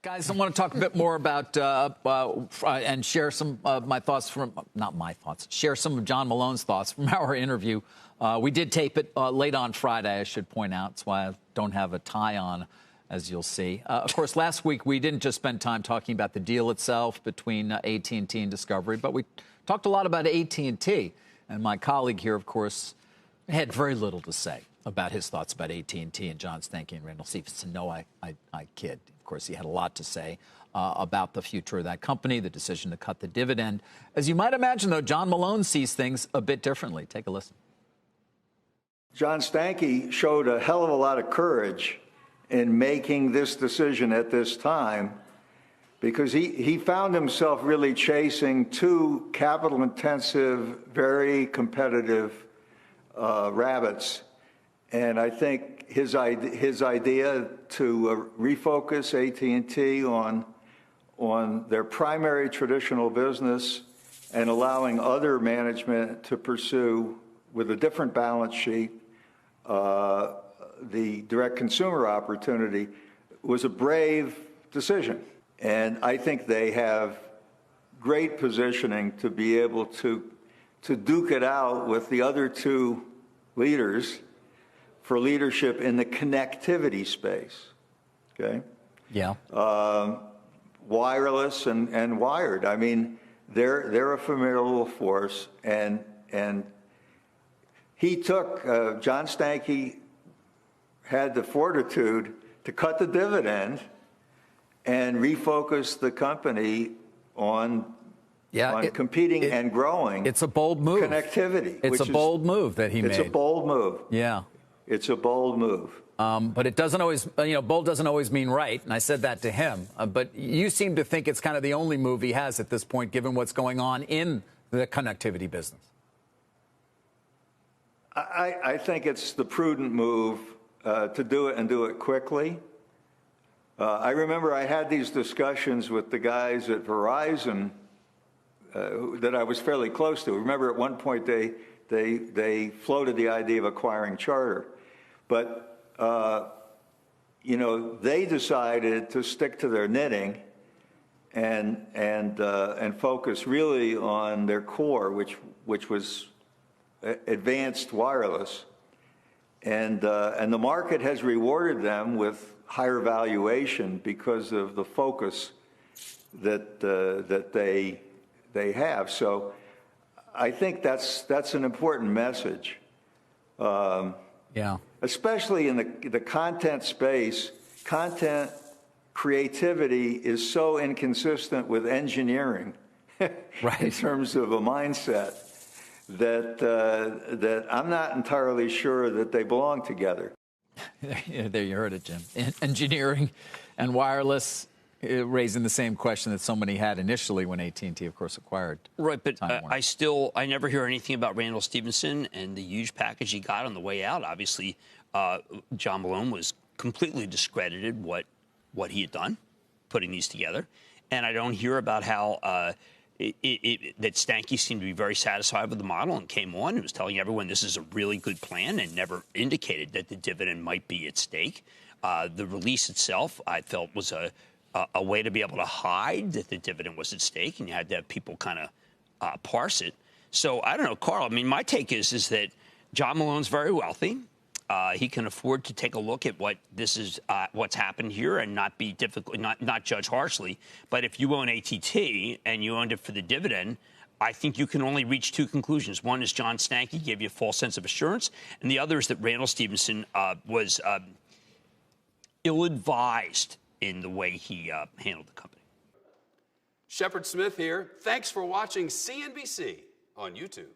Guys, I want to talk a bit more about and share some of my thoughts share some of John Malone's thoughts from our interview. We did tape it late on Friday, I should point out. That's why I don't have a tie on, as you'll see. Of course, last week we didn't just spend time talking about the deal itself between AT&T and Discovery, but we talked a lot about AT&T. And my colleague here, of course, had very little to say about his thoughts about AT&T and John Stankey and Randall Stephenson. No, I kid. Of course, he had a lot to say about the future of that company, the decision to cut the dividend. As you might imagine, though, John Malone sees things a bit differently. Take a listen. John Stankey showed a hell of a lot of courage in making this decision at this time, because he found himself really chasing two capital-intensive, very competitive rabbits. And I think his idea to refocus AT&T on their primary traditional business and allowing other management to pursue, with a different balance sheet, the direct consumer opportunity was a brave decision. And I think they have great positioning to be able to duke it out with the other two leaders for leadership in the connectivity space, okay? Yeah. Wireless and wired. I mean, they're a formidable force, and he took, John Stankey had the fortitude to cut the dividend and refocus the company on competing and growing. It's a bold move. Connectivity. It's a bold move that he made. It's a bold move. Yeah. It's a bold move. But it doesn't always, bold doesn't always mean right. And I said that to him. But you seem to think it's kind of the only move he has at this point, given what's going on in the connectivity business. I think it's the prudent move to do it and do it quickly. I remember I had these discussions with the guys at Verizon that I was fairly close to. Remember, at one point they floated the idea of acquiring Charter. But, they decided to stick to their knitting and focus really on their core, which was advanced wireless. And the market has rewarded them with higher valuation because of the focus that they have. So I think that's an important message. Yeah. Especially in the content space, content creativity is so inconsistent with engineering, right, in terms of a mindset, that I'm not entirely sure that they belong together. There you heard it, Jim. Engineering and wireless, raising the same question that so many had initially when AT&T, of course, acquired. Right, but I never hear anything about Randall Stephenson and the huge package he got on the way out. Obviously, John Malone was completely discredited what he had done, putting these together. And I don't hear about how that Stankey seemed to be very satisfied with the model and came on and was telling everyone this is a really good plan and never indicated that the dividend might be at stake. The release itself, I felt, was a way to be able to hide that the dividend was at stake, and you had to have people kind of parse it. So I don't know, Carl. I mean, my take is that John Malone's very wealthy. He can afford to take a look at what's happened here and not be difficult, not judge harshly. But if you own AT&T and you owned it for the dividend, I think you can only reach two conclusions. One is John Stankey gave you a false sense of assurance, and the other is that Randall Stephenson was ill-advised in the way he handled the company. Shepard Smith here. Thanks for watching CNBC on YouTube.